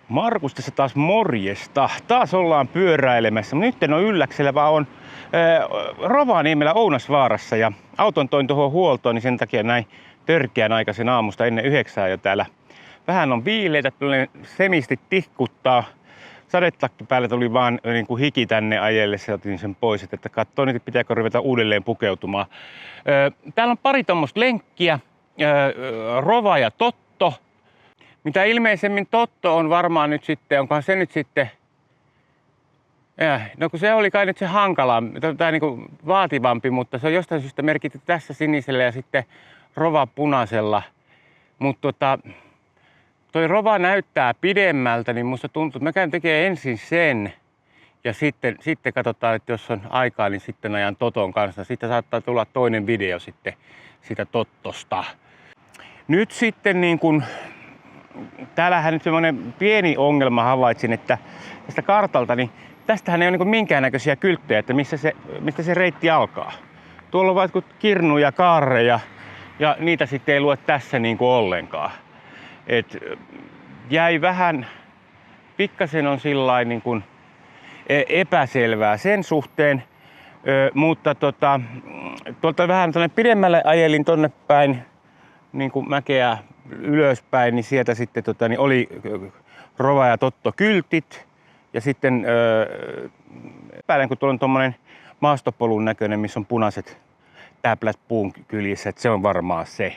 Markus tässä taas morjesta. Taas ollaan pyöräilemässä. Nyt en ole ylläksellä, vaan on Rovaniemellä Ounasvaarassa ja auton toin tuohon huoltoon, niin sen takia näin törkeän aikaisen aamusta ennen 9 jo täällä. Vähän on viileitä, semisti tihkuttaa. Sadetakki päälle tuli vaan niin kuin hiki tänne ajellessa, otin sen pois, että katsoo nyt, pitääkö ruveta uudelleen pukeutumaan. Täällä on pari tommoista lenkkiä, Rova ja Totto. Mitä ilmeisemmin Totto on varmaan nyt sitten, onkohan se nyt sitten, no kun se oli kai nyt se hankala, tai niin kuin vaativampi, mutta se on jostain syystä merkitty tässä sinisellä ja sitten Rova punaisella. Mutta toi Rova näyttää pidemmältä, niin musta tuntuu, että mä käyn tekemään ensin sen ja sitten katsotaan, että jos on aikaa, niin sitten ajan Toton kanssa. Sitten saattaa tulla toinen video sitten sitä Tottosta. Nyt sitten niin kun täällähän nyt semmoinen pieni ongelma havaitsin, että tästä kartalta, niin tästähän ei ole niin minkäännäköisiä kylttejä, että mistä se reitti alkaa. Tuolla on vain kirnu ja kaarre ja niitä sitten ei lue tässä niin kuin ollenkaan. Et jäi vähän, pikkasen on sillain niin kuin epäselvää sen suhteen, mutta tuolta vähän tuonne pidemmälle ajelin tonne päin, niin kuin mäkeä ylöspäin, niin sieltä sitten niin oli Rova ja Totto kyltit ja sitten päällä kun tuolla on tommonen maastopolun näköinen, missä on punaiset täplät puun kyljessä, että se on varmaan se.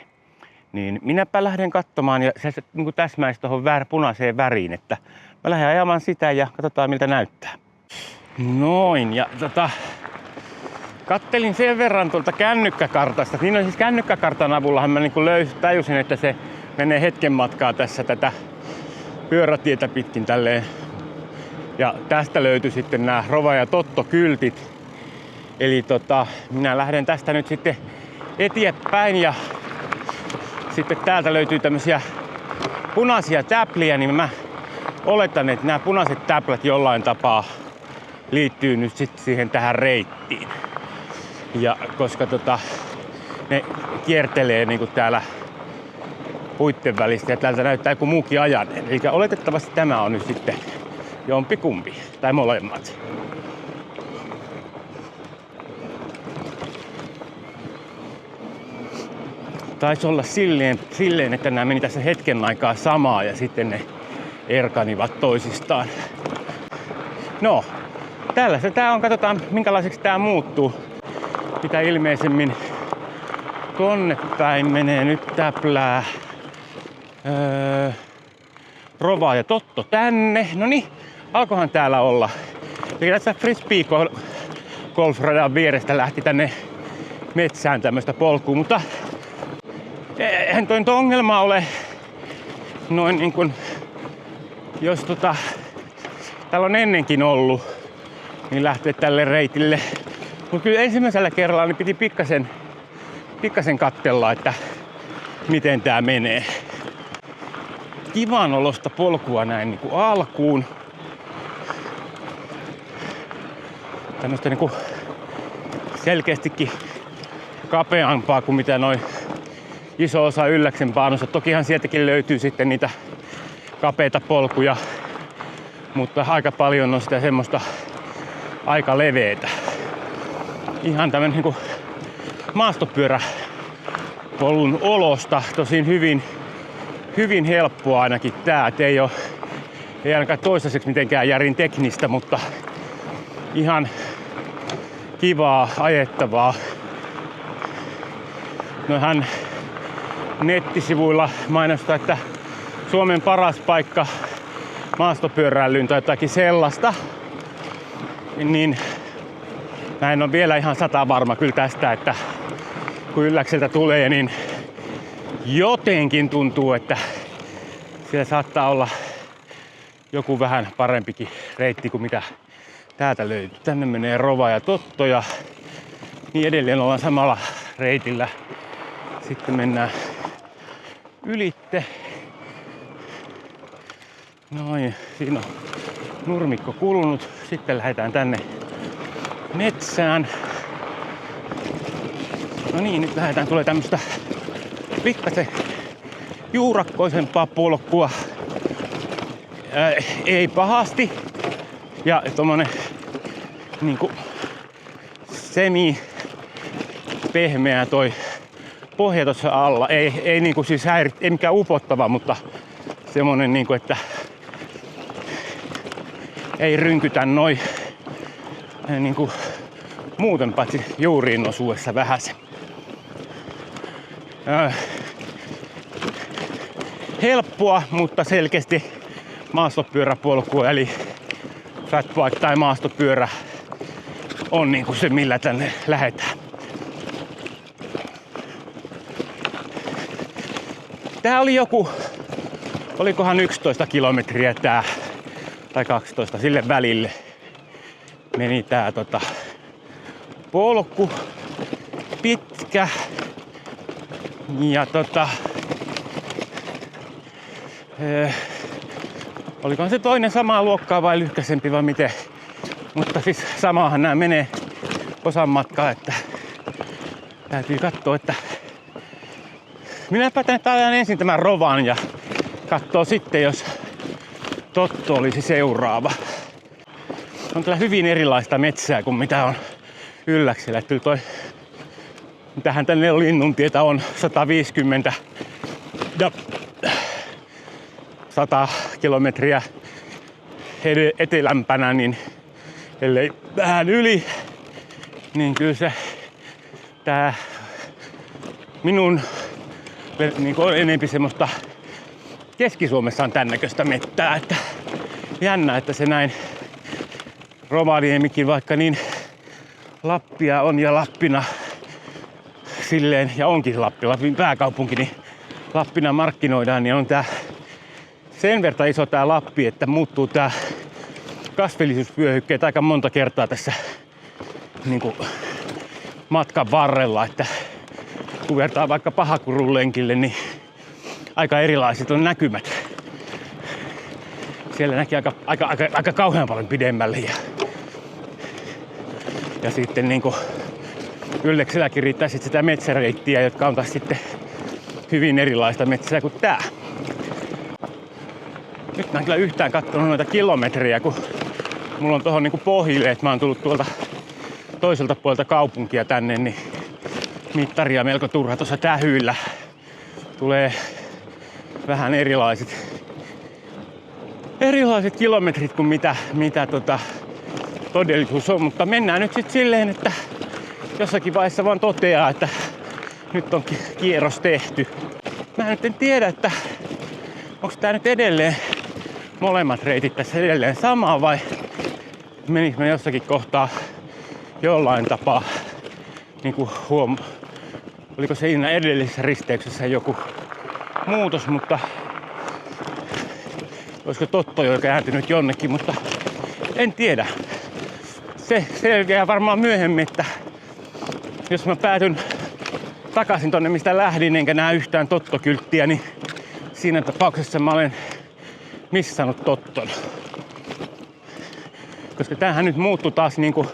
Niin minäpä lähden katsomaan ja se niin kuin täsmäisi tuohon punaiseen väriin, että mä lähden ajamaan sitä ja katsotaan miltä näyttää. Noin, ja kattelin sen verran tuolta kännykkäkartasta. Niin on siis kännykkäkartan avullahan mä niin kuin tajusin, että se menee hetken matkaa tässä tätä pyörätietä pitkin tälleen. Ja tästä löytyi sitten nämä Rova ja Totto kyltit. Eli minä lähden tästä nyt sitten eteenpäin ja sitten täältä löytyy tämmöisiä punaisia täpliä, niin mä oletan, että nämä punaiset täplät jollain tapaa liittyy nyt sitten siihen tähän reittiin. Ja koska ne kiertelee niinku täällä puitten välistä ja täältä näyttää joku muukin ajaneen. Eli oletettavasti tämä on nyt sitten jompikumpi tai molemmat. Taisi olla silleen, että nämä meni tässä hetken aikaa samaa ja sitten ne erkanivat toisistaan. No, tällaista tää on. Katsotaan minkälaiseksi tää muuttuu. Mitä ilmeisemmin tonne päin menee nyt täplää. Rova ja Totto tänne. No niin, alkohan täällä olla. Eli tässä frisbee golfradan vierestä lähti tänne metsään tämmöistä polkua, mutta eihän toi ongelma ole noin niin kuin, jos täällä on ennenkin ollut, niin lähtee tälle reitille. Mutta kyllä ensimmäisellä kerralla niin piti pikkasen katsella, että miten tää menee. Kivan olosta polkua näin niin kuin alkuun. Tämmöistä niin kuin selkeästikin kapeampaa kuin mitä noin iso osa Ylläksen paanosta. Tokihan sieltäkin löytyy sitten niitä kapeita polkuja, mutta aika paljon on sitä semmoista aika leveetä. Ihan tämmönen niinku maastopyöräpolun olosta, tosin hyvin helppoa ainakin tää. Et ei ainakaan toistaiseksi mitenkään järin teknistä, mutta ihan kivaa ajettavaa. Nohan nettisivuilla mainostaa, että Suomen paras paikka maastopyöräilyyn tai jotakin sellaista. Niin mä en ole vielä ihan 100% varma kyllä tästä, että kun Ylläkseltä tulee, niin jotenkin tuntuu, että siellä saattaa olla joku vähän parempikin reitti kuin mitä täältä löytyy. Tänne menee Rova ja Totto ja niin edelleen ollaan samalla reitillä. Sitten mennään ylitte. Noin, siinä on nurmikko kulunut. Sitten lähdetään tänne metsään. No niin, nyt lähdetään. Tulee tämmöstä pikkasen juurakkoisempaa polkua. ei pahasti. Ja tommonen niinku semi pehmeä toi pohja tuossa alla. Ei niinku siis ei mikään upottava, mutta semmonen niinku, että ei rynkytä noin niinku muuten paitsi juuriin osuessa vähäsen. Helppoa, mutta selkeästi maastopyöräpolku eli fatbike tai maastopyörä on niinku se millä tänne lähdetään. Tää oli olikohan 11 kilometriä tää tai 12 sille välille meni tää polku pitkä ja olikohan se toinen samaa luokkaa vai lyhkäisempi vai miten, mutta siis samaahan nämä menee osan matkaa, että täytyy katsoa, että minäpä ajan ensin tämän rovan ja katsoo sitten, jos Totto olisi seuraava. On täällä hyvin erilaista metsää kuin mitä on Ylläksellä. Kyllä toi, mitähän tänne Linnuntietä on 150 ja 100 kilometriä etelämpänä, niin ellei vähän yli, niin kyllä se tää minun niin on enempi semmoista Keski-Suomessa on tän näköistä mettää, että jännä, että se näin Rovaniemikin, vaikka niin Lappia on ja Lappina silleen, ja onkin Lappin pääkaupunki, niin Lappina markkinoidaan, niin on tää sen verran iso tää Lappi, että muuttuu tää kasvillisuusvyöhykkeet aika monta kertaa tässä niinku matkan varrella, että kun vertaa vaikka Pahakurun lenkille, niin aika erilaiset on näkymät. Siellä näki aika kauhean paljon pidemmälle. Ja sitten niinku Yllekselläkin riittää sit sitä metsäreittiä, jotka on taas sitten hyvin erilaista metsää kuin tää. Nyt mä en kyllä yhtään katsonut noita kilometrejä, kun mulla on tohon niinku pohjille, että mä oon tullut tuolta toiselta puolelta kaupunkia tänne, niin mittaria melko turha tuossa tähyillä. Tulee vähän erilaiset kilometrit kuin mitä todellisuus on, mutta mennään nyt sitten silleen, että jossakin vaiheessa vaan toteaa, että nyt on kierros tehty. Mä nyt en tiedä, että onko tää nyt edelleen molemmat reitit tässä edelleen samaa vai menikö mä jossakin kohtaa jollain tapaa niinku oliko siinä edellisessä risteyksessä joku muutos, mutta olisiko Totto jo kääntynyt jonnekin, mutta en tiedä. Se selviää varmaan myöhemmin, että jos mä päätyn takaisin tonne mistä lähdin enkä näe yhtään Totto-kylttiä, niin siinä tapauksessa mä olen missannut Totton. Koska tämähän nyt muuttui taas niinku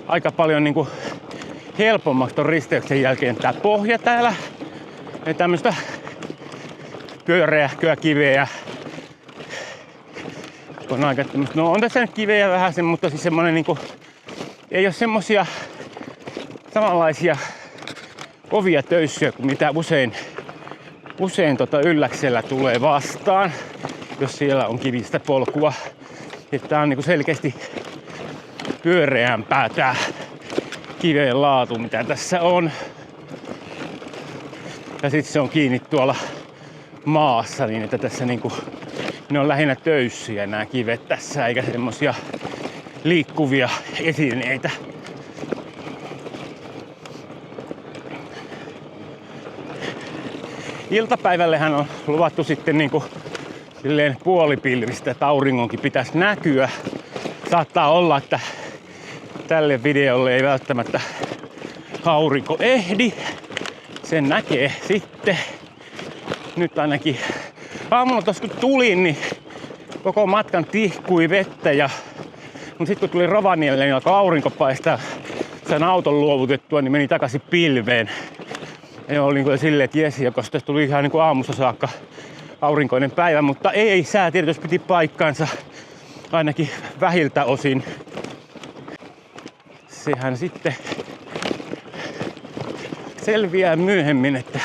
aika paljon niinku helpommaksi ton risteyksen jälkeen tää pohja täällä. Ja tämmöstä pyöreähköä kiveä. On aika tämmöstä, no on tässä nyt kiveä vähän sen, mutta siis semmonen niinku ei oo semmosia samanlaisia kovia töyssyjä kuin mitä usein Ylläksellä tulee vastaan, jos siellä on kivistä polkua. Että tää on niinku selkeästi pyöreämpää tää kiveen laatu, mitä tässä on. Ja sitten se on kiinni tuolla maassa niin, että tässä niinku ne on lähinnä töyssyjä nämä kivet tässä, eikä semmosia liikkuvia esineitä. Iltapäivällehän on luvattu sitten niinku silleen puolipilvistä, että auringonkin pitäisi näkyä. Saattaa olla, että tälle videolle ei välttämättä aurinko ehdi. Sen näkee sitten. Nyt ainakin aamulla tossa kun tulin, niin koko matkan tihkui vettä. Mutta sitten kun tuli Rovaniemelle, niin alkoi aurinko paistaa. Sain auton luovutettua, niin meni takaisin pilveen. Ja olin kyllä silleen, että jes, koska tässä tuli ihan niin kuin aamusta saakka aurinkoinen päivä, mutta ei sää tietysti piti paikkaansa ainakin vähiltä osin. Sehän sitten selviää myöhemmin, että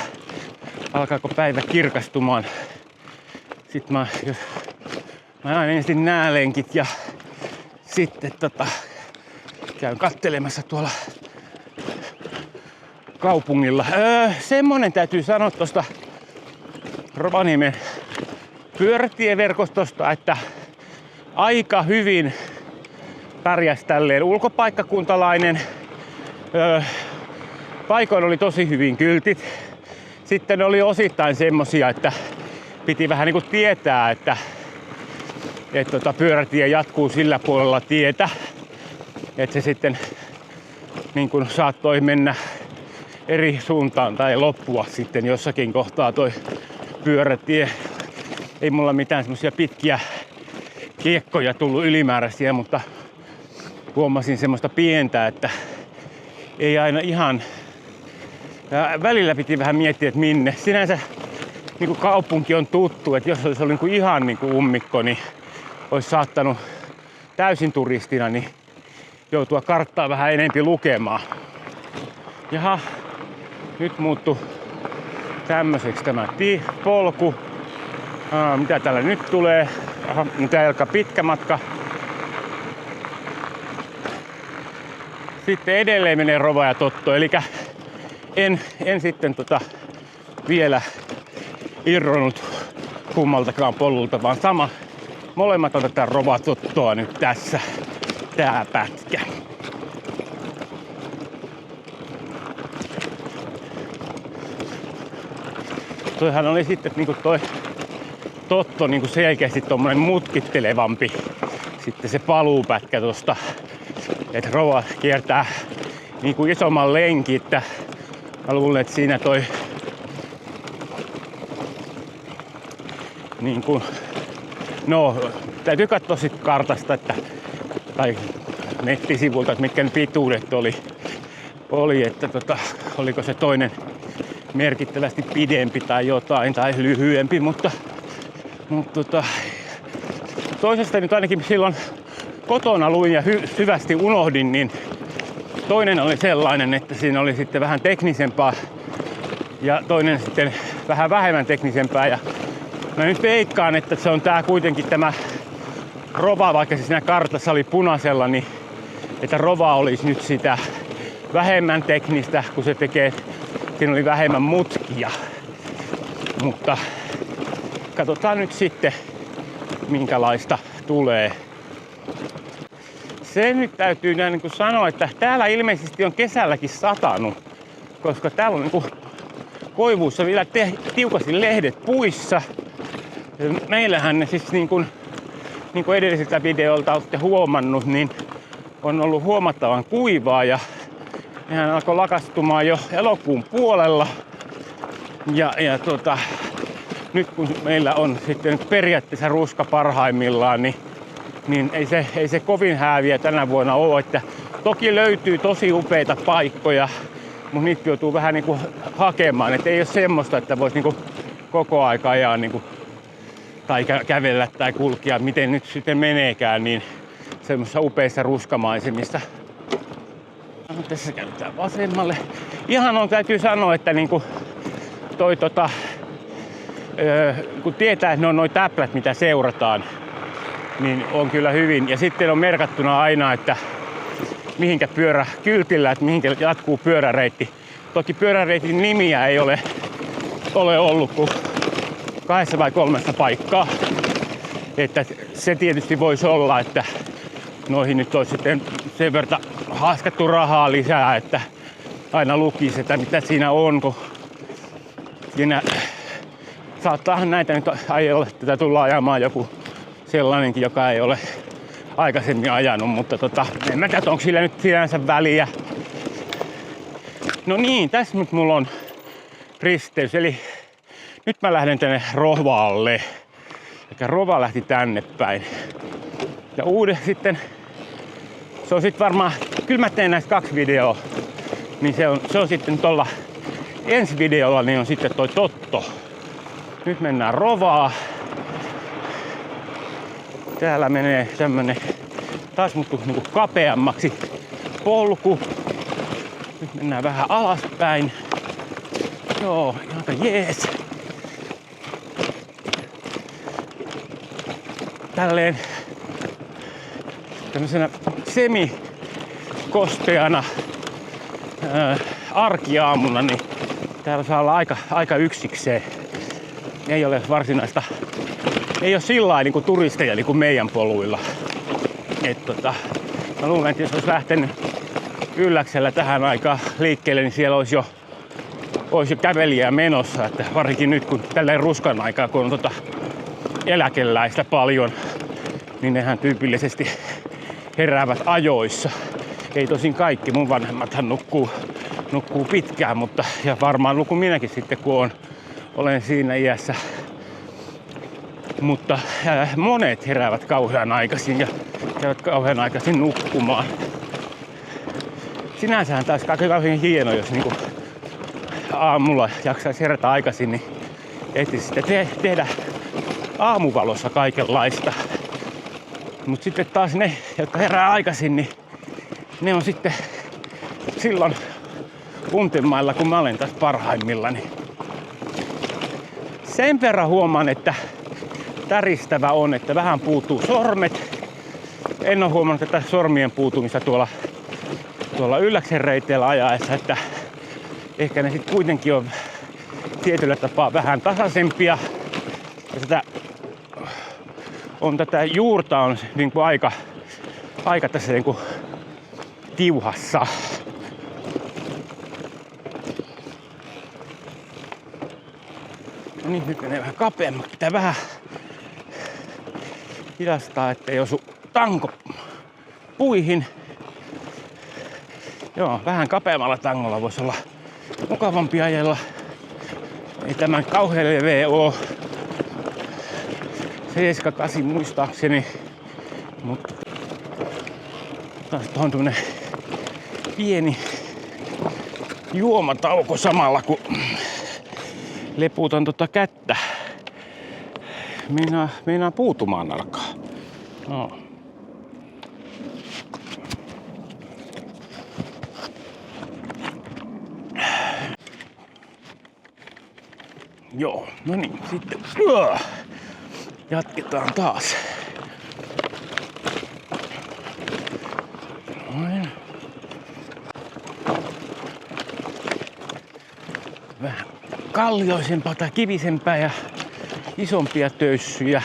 alkaako päivä kirkastumaan. Sitten mä ajan ensin nää lenkit ja sitten käyn kattelemassa tuolla kaupungilla. Semmonen täytyy sanoa tuosta Rovaniemen pyörätieverkostosta, että aika hyvin pärjäs tälleen ulkopaikkakuntalainen. Paikoin oli tosi hyvin kyltit. Sitten oli osittain semmosia, että piti vähän niinku tietää, että pyörätie jatkuu sillä puolella tietä. Että se sitten niin kun saattoi mennä eri suuntaan tai loppua sitten jossakin kohtaa toi pyörätie. Ei mulla mitään semmosia pitkiä kiekkoja tullut ylimääräisiä, mutta huomasin semmoista pientä, että ei aina ihan. Ja välillä piti vähän miettiä, että minne. Sinänsä niin kuin kaupunki on tuttu, että jos olisi ollut ihan niin kuin ummikko, niin olisi saattanut täysin turistina niin joutua karttaa vähän enempi lukemaan. Jaha, nyt muuttui tämmöiseksi tämä polku. Mitä täällä nyt tulee? Aha, tää aika pitkä matka. Sitten edelleen menee Rova ja Totto, eli en sitten vielä irronnut kummaltakaan polulta, vaan sama. Molemmat otetaan Rova Tottoa nyt tässä, tää pätkä. Toihan oli sitten niinku toi Totto niinku selkeästi tommonen mutkittelevampi sitten se paluupätkä tosta. Et Rova kiertää niinku isomman lenkin, että mä luulen, että siinä toi niin kuin, no täytyy katsoa sit kartasta, että tai nettisivulta, että mitkä ne pituudet oli että oliko se toinen merkittävästi pidempi tai jotain tai lyhyempi, mutta toisesta nyt ainakin silloin kotona luin ja syvästi unohdin, niin toinen oli sellainen, että siinä oli sitten vähän teknisempää ja toinen sitten vähän vähemmän teknisempää. Ja mä nyt veikkaan, että se on kuitenkin tämä Rova, vaikka se siinä kartassa oli punaisella, niin että Rova olisi nyt sitä vähemmän teknistä, kun se tekee, siinä oli vähemmän mutkia. Mutta katsotaan nyt sitten, minkälaista tulee. Se nyt täytyy niin kuin sanoa, että täällä ilmeisesti on kesälläkin satanut, koska täällä on niin kuin koivuissa vielä tiukasti lehdet puissa. Meillähän ne siis niin kuin edellisiltä videolta olette huomannut, niin on ollut huomattavan kuivaa ja nehän alkoi lakastumaan jo elokuun puolella. Ja nyt kun meillä on sitten periaatteessa ruska parhaimmillaan, niin ei se kovin hääviä tänä vuonna ole. Että toki löytyy tosi upeita paikkoja, mutta niitä joutuu vähän niin kuin hakemaan. Että ei ole semmoista, että voisi niin kuin koko aika ajaa niin kuin, tai kävellä tai kulkea, miten nyt sitten meneekään, niin semmoisissa upeissa ruskamaisemissa. No, tässä käytetään vasemmalle. Ihan on, täytyy sanoa, että niin kuin kun tietää, että ne on noi täplät, mitä seurataan, niin on kyllä hyvin. Ja sitten on merkattuna aina, että mihinkä pyöräkyltillä, että mihinkä jatkuu pyöräreitti. Toki pyöräreitin nimiä ei ole ollut kuin 2 vai 3 paikkaa. Että se tietysti voisi olla, että noihin nyt olisi sitten sen verran haaskattu rahaa lisää, että aina lukisi, että mitä siinä on, kun siinä saattaahan näitä nyt ajella, tätä tulla ajamaan joku sellainenkin, joka ei ole aikaisemmin ajanut, mutta en mä tiedä, onko sillä nyt sinänsä väliä. No niin, tässä nyt mulla on risteys, eli nyt mä lähden tänne Rovalle. Eli Rova lähti tänne päin. Ja sitten, se on sitten varmaan, kyllä mä teen näistä 2 videoa, niin se on sitten tuolla ensi videolla, niin on sitten toi Totto. Nyt mennään Rovaa. Täällä menee tämmönen taas muuttuu niinku kapeammaksi polku. Nyt mennään vähän alaspäin. Joo, aika jees. Tälleen tämmöisenä semikosteana arkiaamuna, niin täällä saa olla aika yksikseen. Ei ole varsinaista, ei ole sillain niinku turisteja niinku meidän poluilla. Mä luulen, että jos olisi lähtenyt Ylläksellä tähän aikaan liikkeelle, niin siellä olisi jo kävelijää menossa. Että varsinkin nyt, kun tälleen ruskan aikaa, kun on eläkeläistä paljon, niin nehän tyypillisesti heräävät ajoissa. Ei tosin kaikki, mun vanhemmathan nukkuu pitkään, mutta ja varmaan nukun minäkin sitten, kun olen siinä iässä. Mutta monet heräävät kauhean aikaisin ja käyvät kauhean aikaisin nukkumaan. Sinänsähän taas kauhean hieno, jos niinku aamulla jaksaisi herätä aikaisin, niin ehtisi sitten tehdä aamuvalossa kaikenlaista. Mutta sitten taas ne, jotka herää aikaisin, niin ne on sitten silloin untemailla, kun mä olen taas parhaimmillani. Sen verran huomaan, että täristävä on, että vähän puuttuu sormet. En ole huomannut tätä sormien puutumista tuolla Ylläksen reiteillä ajaessa, että ehkä ne sitten kuitenkin on tietyllä tapaa vähän tasaisempia. Ja tätä juurta on niin kuin aika tässä niin kuin tiuhassa. No niin, nyt menee vähän kapeammaksi. Pitää vähän hidastaa, ettei osu tanko puihin. Joo, vähän kapeammalla tangolla voisi olla mukavampi ajella. Ei tämän kauhean leveä oo. 7-8 muistaakseni. Mutta taas tuohon tämmönen pieni juomatauko samalla, kun lepuutan kättä. Minä puutumaan alkaa. No. Joo, no niin, sitten jatketaan taas. Noin. Vähän kallioisempaa tai kivisempää ja isompia töyssyjä.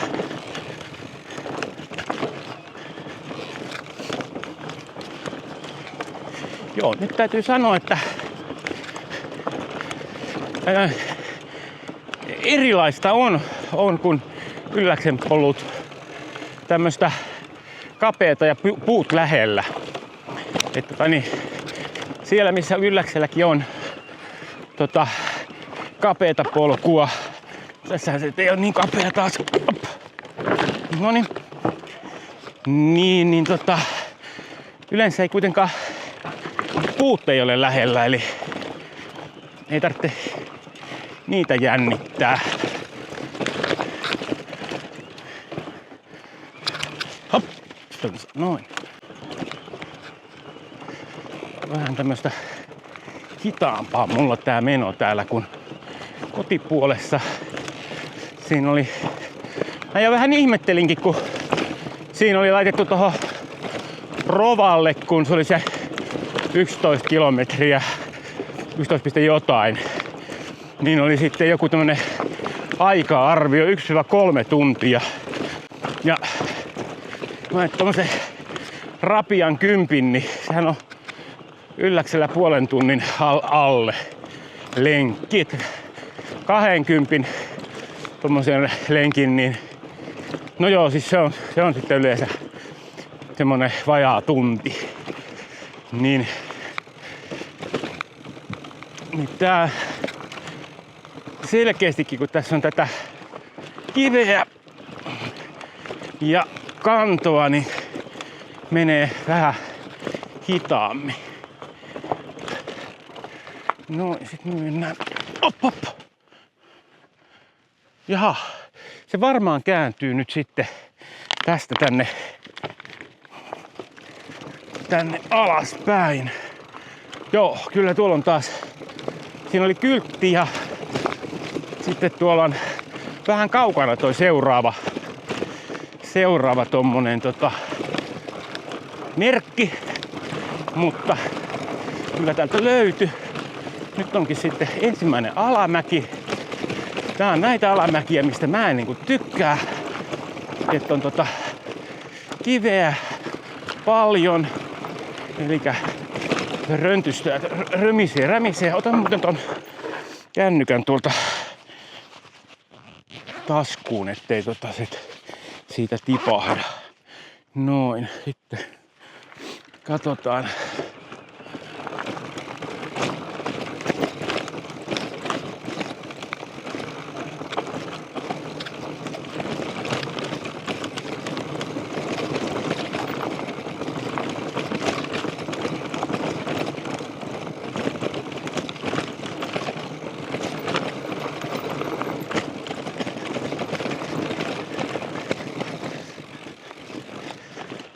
Joo, nyt täytyy sanoa, että erilaista on kun Ylläksen polut tämmöstä kapeata ja puut lähellä. Että niin, siellä missä Ylläkselläkin on kapeata polkua. Tässähän se ei ole niin kapea taas. Noniin. Niin, yleensä ei kuitenkaan puut ei ole lähellä, eli ei tarvitse niitä jännittää. Hop! Noin. Vähän tämmöstä hitaampaa mulla tää meno täällä, kun kotipuolessa siinä oli... Mä jo vähän ihmettelinkin, kun siinä oli laitettu tohon Rovalle, kun se oli se 11 kilometriä, 11 jotain, niin oli sitten joku tämmönen aika-arvio 1-3 tuntia. Ja mä tommosen rapian 10, niin sehän on Ylläksellä puolen tunnin alle lenkki. 20 tommosen lenkin, niin no joo, siis se on sitten yleensä semmonen vajaa tunti. Niin tää selkeästikin, kun tässä on tätä kiveä ja kantoa, niin menee vähän hitaammin. No sit me mennään. Op. Jaha, se varmaan kääntyy nyt sitten tästä tänne alaspäin. Joo, kyllä tuolla on taas, siinä oli kyltti ja sitten tuolla on vähän kaukana toi seuraava tommonen merkki, mutta kyllä täältä löytyi. Nyt onkin sitten ensimmäinen alamäki. Tää on näitä alamäkiä, mistä mä en niinku tykkää. Että on kiveä paljon. Elikkä röntystä, rämisee. Otan muuten ton kännykän tuolta taskuun, ettei siitä tipahda. Noin, sitten katsotaan.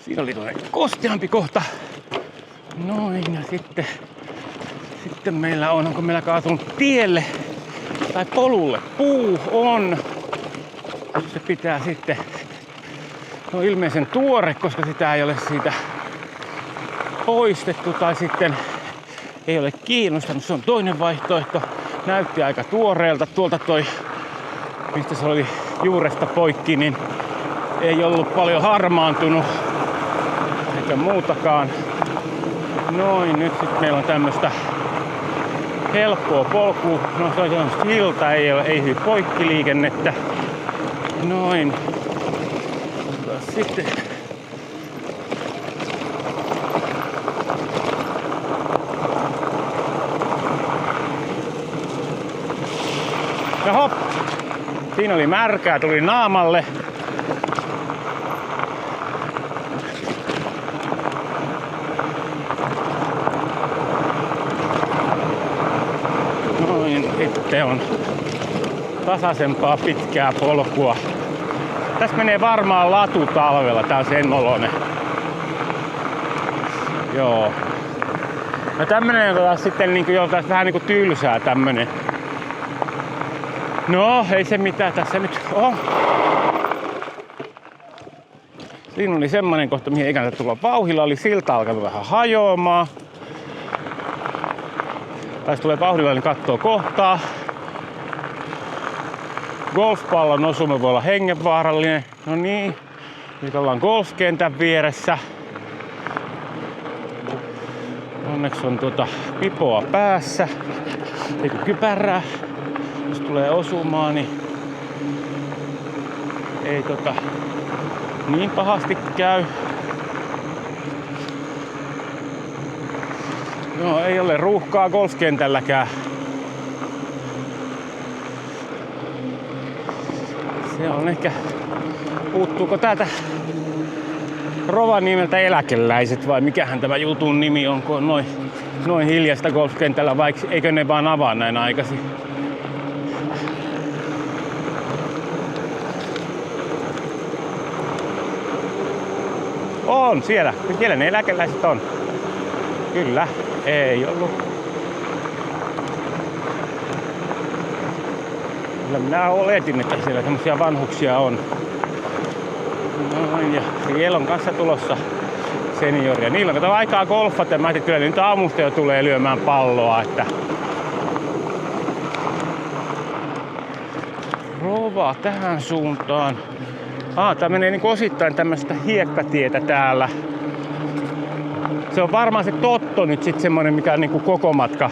Siinä oli tuollainen kosteampi kohta. Noin, ja sitten meillä onko meillä kaatunut tielle tai polulle? Puu on. Se pitää sitten, on ilmeisen tuore, koska sitä ei ole siitä poistettu tai sitten ei ole kiinnostanut. Se on toinen vaihtoehto. Näytti aika tuoreelta. Tuolta mistä se oli juuresta poikki, niin ei ollut paljon harmaantunut. Eikä muutakaan. Noin, nyt sitten meillä on tämmöstä helppoa polkua. No se on silta, ei hyvin poikkiliikennettä. Noin. Sitten ja hop! Siinä oli märkää, tuli naamalle. Sitten on tasaisempaa pitkää polkua. Tässä menee varmaan latu talvella, tää on sen oloinen. Joo. No tämmönen on taas sitten niinku vähän niinku tylsää tämmönen. No ei se mitään tässä nyt on. Siinä oli semmonen kohta, mihin ei kannata tulla vauhdilla. Oli silta alkanut vähän hajoamaan. Tai jos tulee vauhdilla, niin katsoo kohtaa. Golfpallon osuma voi olla hengenvaarallinen. No niin, nyt ollaan golfkentän vieressä. Onneksi on pipoa päässä. Eikö kypärää. Jos tulee osumaan, niin ei niin pahasti käy. No ei ole ruuhkaa golfkentälläkään. Se on ehkä, puuttuuko täältä Rovaniemeltä eläkeläiset vai mikähän tämä jutun nimi on, kun on noin hiljaista golfkentällä, vai eikö ne vaan avaa näin aikaisin? On siellä ne eläkeläiset on. Kyllä, ei ollut. Kyllä minä oletin, että siellä semmosia vanhuksia on. Noin, ja siellä on kanssa tulossa senioria. Niillä on aikaa golfata ja mä ajattelin, että kyllä nyt aamusta jo tulee lyömään palloa. Että Rova tähän suuntaan. Tää menee niinku osittain tämmöstä hiekkatietä täällä. Se on varmaan se Totto nyt sit semmonen, mikä on niinku koko matka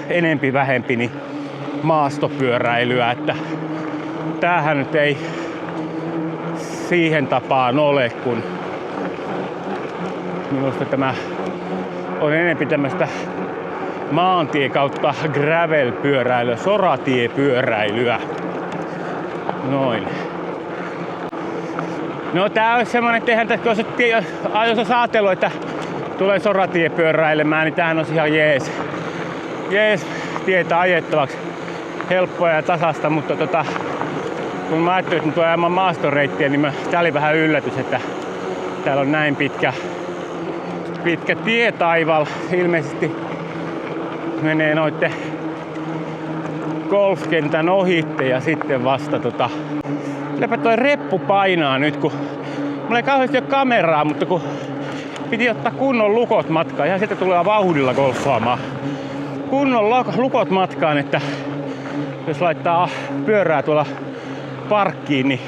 enempi vähempi niin maastopyöräilyä, että tämähän nyt ei siihen tapaan ole, kun minusta tämä on enempi tämmöstä maantie kautta gravel-pyöräilyä, soratiepyöräilyä. Noin. No tää olisi semmonen, että eihän tässä, jos olisi ajatellut, että tulee soratiepyöräilemään, niin tämähän olisi ihan jees tietä ajettavaksi. Helppoa ja tasasta, mutta kun mä ajattelin, että mä tuon ajamaan maastoreittiä, niin tää oli vähän yllätys, että täällä on näin pitkä tietaival. Ilmeisesti menee noitte golfkentän ohitte ja sitten vasta kylläpä toi reppu painaa nyt, kun mulla ei kauheasti ole kameraa, mutta kun piti ottaa kunnon lukot matkaan. Ihan sieltä tulee vauhdilla golfaamaan. Kunnon lukot matkaan, että jos laittaa pyörää tuolla parkkiin, niin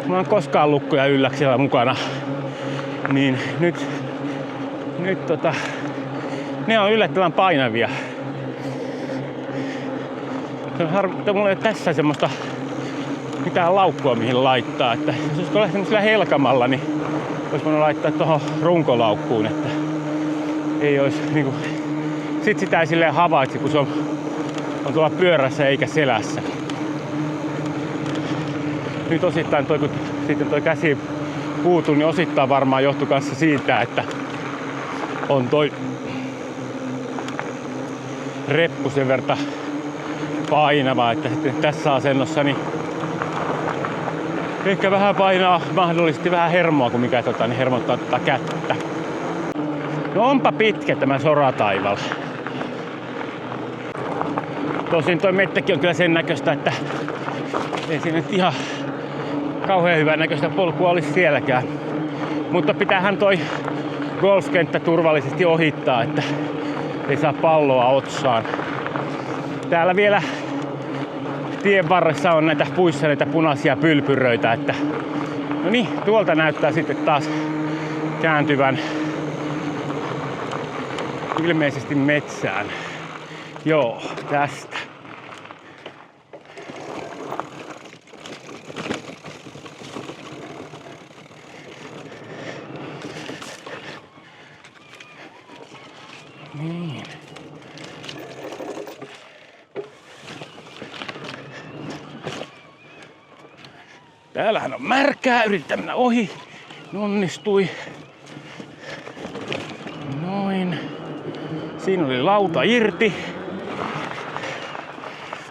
mulla on koskaan lukkoja ylläksellä mukana. Niin nyt ne on yllättävän painavia. Mulla ei ole tässä semmoista mitään laukkua mihin laittaa. Että jos olisiko lähtenyt sillä helkamalla, niin olisi voinut laittaa tuohon runkolaukkuun, että ei olisi niinku. Sit sitä ei silleen havaitse, kun se on tuolla pyörässä eikä selässä. Nyt osittain kun sitten toi käsi puutu, niin osittain varmaan johtui kanssa siitä, että on toi reppu sen verran painava, että sitten tässä asennossa niin ehkä vähän painaa mahdollisesti vähän hermoa, kun mikä niin hermottaa kättä. No onpa pitkä tämä sorataival. Tosin toi mettäkin on kyllä sen näköistä, että ei siinä nyt ihan kauhean hyvän näköistä polkua olisi sielläkään. Mutta pitäähän toi golfkenttä turvallisesti ohittaa, että ei saa palloa otsaan. Täällä vielä tien varressa on näitä puissa näitä punaisia pylpyröitä, että no niin, tuolta näyttää sitten taas kääntyvän ilmeisesti metsään. Joo, tästä. Niin. Täällähän on märkää, yritetään mennä ohi. Onnistui. Noin. Siinä oli lauta irti.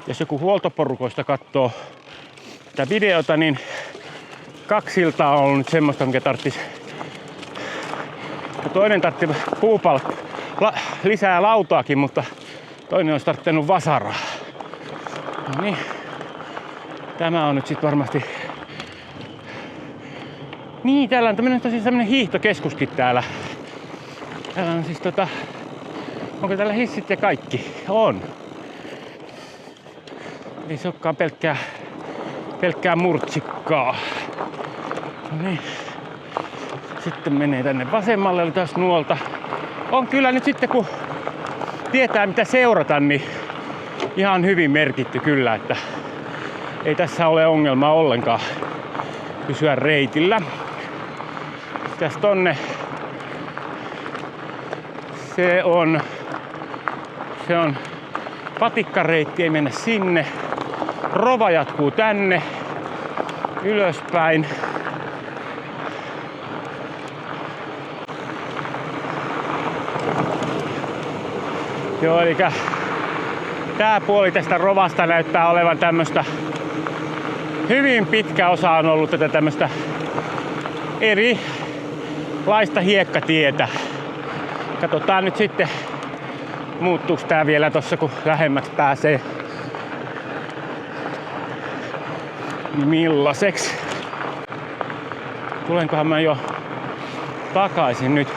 Jos joku huoltoporukoista katsoo tätä videota, niin 2 iltaa on ollut nyt semmoista, mikä tarvitsisi. Toinen tarvitsi lisää lautaakin, mutta toinen olisi tarvittanut vasaraa. No niin. Tämä on nyt sitten varmasti. Niin, täällä on tämmönen hiihtokeskuskin täällä. Täällä on siis onko täällä hissit ja kaikki? On. Ei se olekaan pelkkää murtsikkaa. No niin. Sitten menee tänne vasemmalle, oli taas nuolta. On kyllä nyt sitten kun tietää mitä seurata, niin ihan hyvin merkitty kyllä, että ei tässä ole ongelmaa ollenkaan pysyä reitillä. Tästä tonne se on patikkareitti, ei mennä sinne. Rova jatkuu tänne ylöspäin. Joo, eli tää puoli tästä rovasta näyttää olevan tämmöstä. Hyvin pitkä osa on ollut tätä tämmöstä erilaista hiekkatietä. Katsotaan nyt sitten, muuttuuko tää vielä tossa kun lähemmäksi pääsee. Millaiseksi? Tulenkohan mä jo takaisin nyt?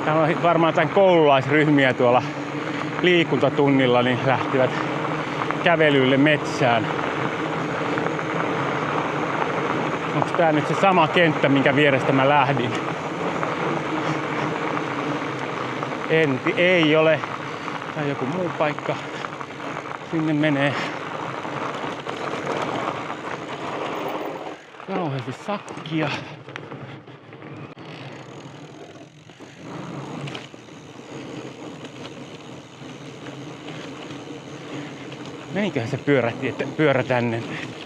Täällä on varmaan tämän koululaisryhmiä tuolla liikuntatunnilla, niin lähtivät kävelyille metsään. Onko tää nyt se sama kenttä, minkä vierestä mä lähdin? Ei ole. Tai joku muu paikka. Sinne menee kauheasti sakkia. Meniköhän se pyörä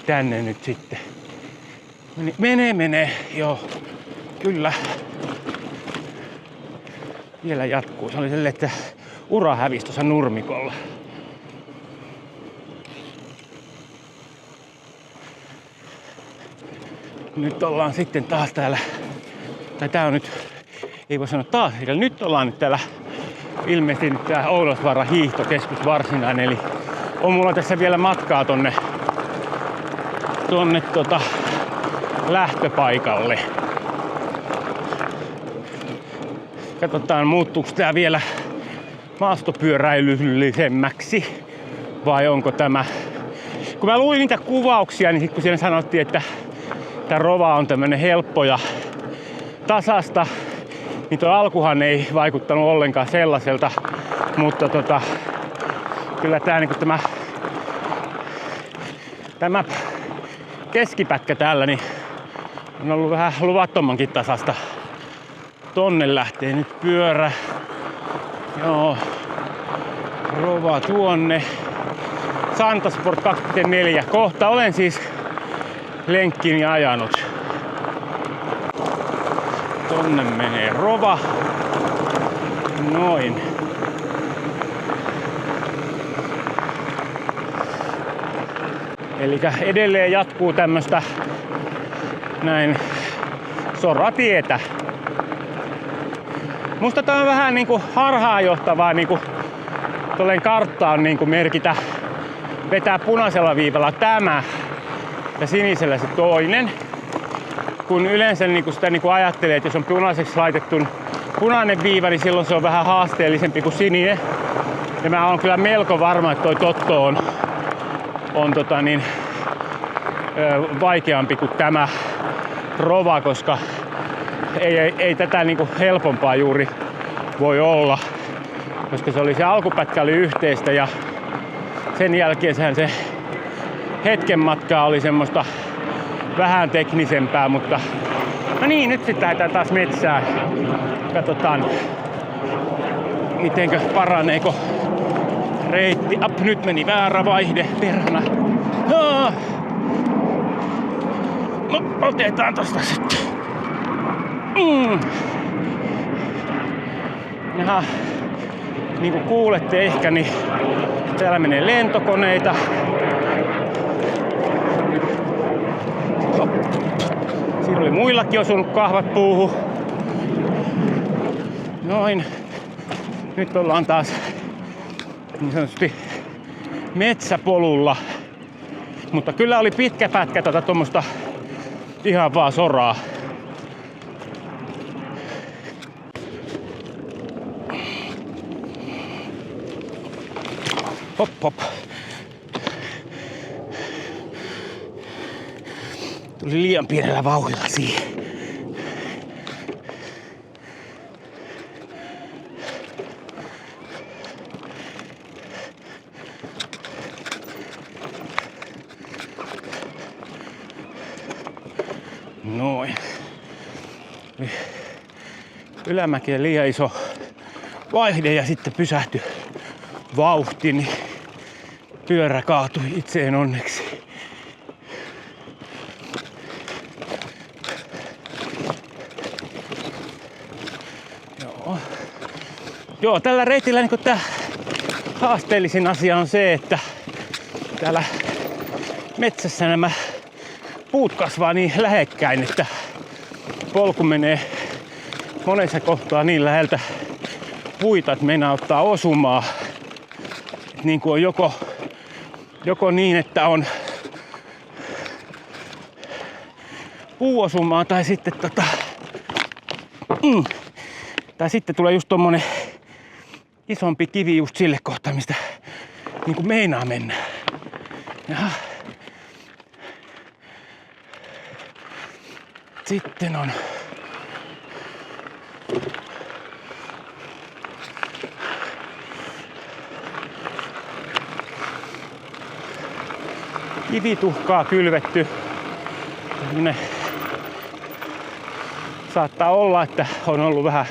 tänne nyt sitten? Menee. Joo, kyllä. Vielä jatkuu. Se oli silleen, että ura hävisi tuossa nurmikolla. Nyt ollaan sitten taas täällä, tai tää on nyt, ei voi sanoa taas, eli nyt ollaan nyt täällä ilmeisesti nyt tää Oudosvaaran hiihtokeskus varsinainen, eli on mulla tässä vielä matkaa tonne lähtöpaikalle. Katsotaan, muuttuuko tää vielä maastopyöräilyllisemmäksi vai onko tämä. Kun mä luin niitä kuvauksia, niin sit kun siinä sanottiin, että tää Rova on tämmönen helppo ja tasasta, niin tuo alkuhan ei vaikuttanut ollenkaan sellaiselta, mutta kyllä tää niinku tämä keskipätkä täällä niin on ollut vähän luvattomankin tasasta. Tonne lähtee nyt pyörä. Joo. Rova tuonne. Santasport 24. Kohta olen siis lenkkini ajanut. Tonne menee Rova. Noin. Elikkä edelleen jatkuu tämmöstä näin soratietä. Musta tää on vähän niinku harhaanjohtavaa niinku tolleen karttaan niinku merkitä, vetää punaisella viivalla tämä ja sinisellä se toinen. Kun yleensä niinku sitä niinku ajattelee, että jos on punaiseksi laitettu punainen viiva, niin silloin se on vähän haasteellisempi kuin sininen. Ja mä oon kyllä melko varma, että toi Totto on vaikeampi kuin tämä Rova, koska ei tätä niinku helpompaa juuri voi olla, koska se alkupätkä oli yhteistä ja sen jälkeen se hetken matkaa oli semmoista vähän teknisempää, mutta no niin, nyt sitten lähdetään taas metsään. Katsotaan mitenkö paraneeko reitti. Nyt meni väärä vaihde, perhana. No, otetaan tosta sitten. Jaha, niin kuin kuulette ehkä, niin täällä menee lentokoneita. Siinä oli muillakin osunut kahvat puuhun. Noin. Nyt ollaan taas niin sanotusti metsäpolulla. Mutta kyllä oli pitkä pätkä tuommoista ihan vaan soraa. Hop hop. Tuli liian pienellä vauhdilla siihen. Noin. Ylämäkeen liian iso vaihde ja sitten pysähtyi vauhti, niin pyörä kaatui itseen onneksi. Joo, tällä reitillä niin tää haasteellisin asia on se, että täällä metsässä nämä puut kasvaa niin lähekkäin, että polku menee monessa kohtaa niin läheltä puita, että meinaa ottaa osumaa. Niin kuin on joko niin, että on puuosumaa tai sitten tai sitten tulee just tommonen isompi kivi just sille kohtaan, mistä niin kuin meinaa mennä. Jaha. Sitten on kivituhkaa kylvetty. Saattaa olla, että on ollut vähän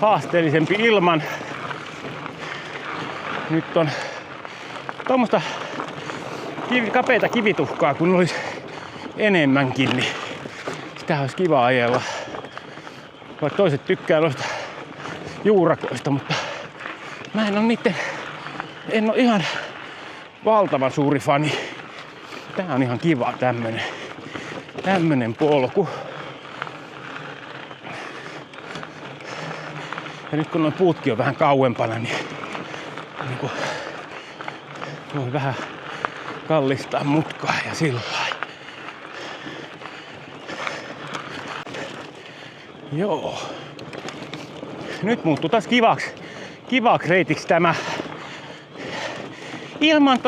haasteellisempi ilman. Nyt on tuommoista kapeita kivituhkaa, kun olisi enemmänkin, niin sitä olisi kiva ajella. Vaikka toiset tykkää noista juurakoista, mutta mä en ole ihan valtavan suuri fani. Tää on ihan kiva tämmönen. Tämmönen polku. Ja nyt kun nuo puutkin on vähän kauempana, niin voi vähän kallistaa mutkaa ja sillain. Joo. Nyt muuttuu taas kivaksi reitiksi tämä. Ilman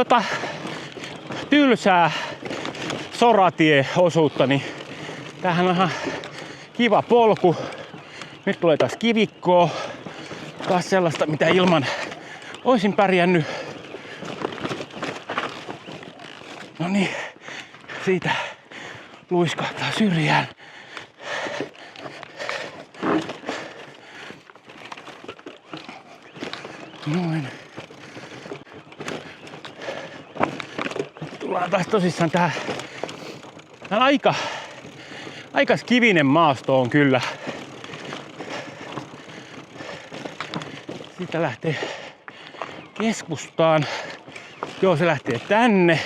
tylsää soratieosuutta, niin tämähän on ihan kiva polku. Nyt tulee taas kivikkoa. Taas sellaista, mitä ilman oisin pärjännyt. No niin, siitä luiskahtaa syrjään. Noin. Tullaan taas tosissaan tähän. Tää on aika kivinen maasto on kyllä. Siitä lähtee keskustaan. Joo, se lähtee tänne.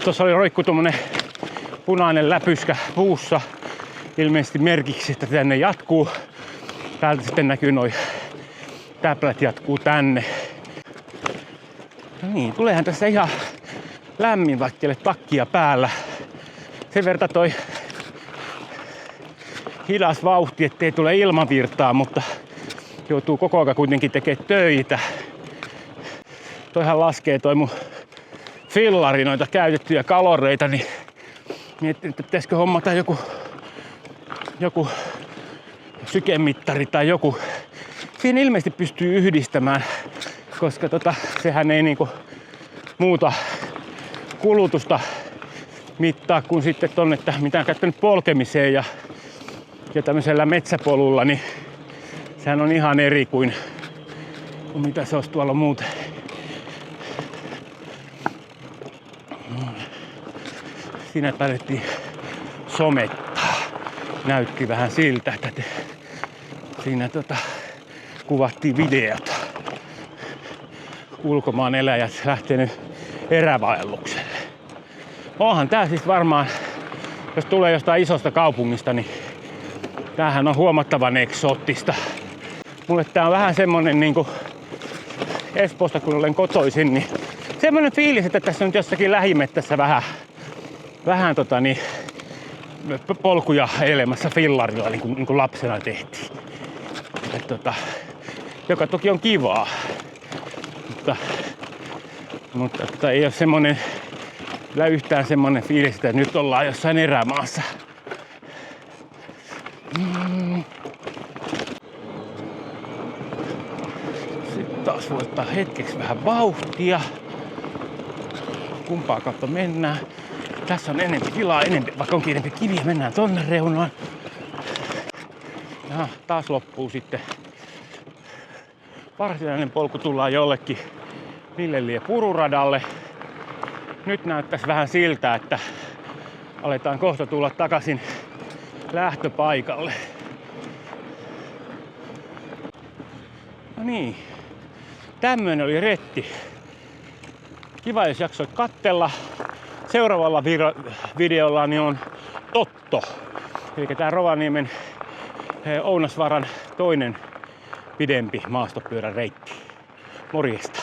Tuossa oli roikku tommonen punainen läpyskä puussa. Ilmeisesti merkiksi, että tänne jatkuu. Täältä sitten näkyy noi täplät jatkuu tänne. No niin, tuleehan tässä ihan lämmin, vaikka ei ole takkia päällä. Sen verran toi hidas vauhti, ettei tule ilmavirtaa, mutta joutuu koko ajan kuitenkin tekemään töitä. Toihan laskee toi mun fillari, noita käytettyjä kaloreita, niin miettin, että pitäisikö hommata joku sykemittari tai joku. Siihen ilmeisesti pystyy yhdistämään, koska sehän ei niinku muuta kulutusta mittaa kuin sitten tonne, että mitä on käyttänyt polkemiseen ja tämmöisellä metsäpolulla, niin sehän on ihan eri kuin mitä se olisi tuolla muuten. Siinä päätettiin somettaa. Näytti vähän siltä, että siinä kuvattiin videota. Ulkomaan eläjät lähtenyt erävaellukselle. Onhan tää siis varmaan, jos tulee jostain isosta kaupungista, niin tämähän on huomattavan eksoottista. Mulle tää on vähän semmonen niinku Espoosta kun olen kotoisin, niin semmonen fiilis, että tässä on nyt jossakin lähimettässä vähän polkuja elämässä fillarilla, niin kuin lapsena tehtiin. Joka toki on kivaa, mutta ei ole semmonen, kyllä yhtään semmonen fiilis, että nyt ollaan jossain erämaassa. Sitten taas voi ottaa hetkeksi vähän vauhtia. Kumpaa kautta mennään. Tässä on enempi tilaa, vaikka onkin enempi kiviä, mennään tonne reunaan. Ja taas loppuu sitten. Varsinainen polku tullaan jollekin Ville pururadalle. Nyt näyttäisi vähän siltä, että aletaan kohta tulla takaisin lähtöpaikalle. No niin, tämmönen oli retti. Kiva, jos jaksoit katsella. Seuraavalla videolla niin on Totto. Eli tää Rovaniemen Ounasvaaran toinen pidempi maastopyöräreitti. Morjesta!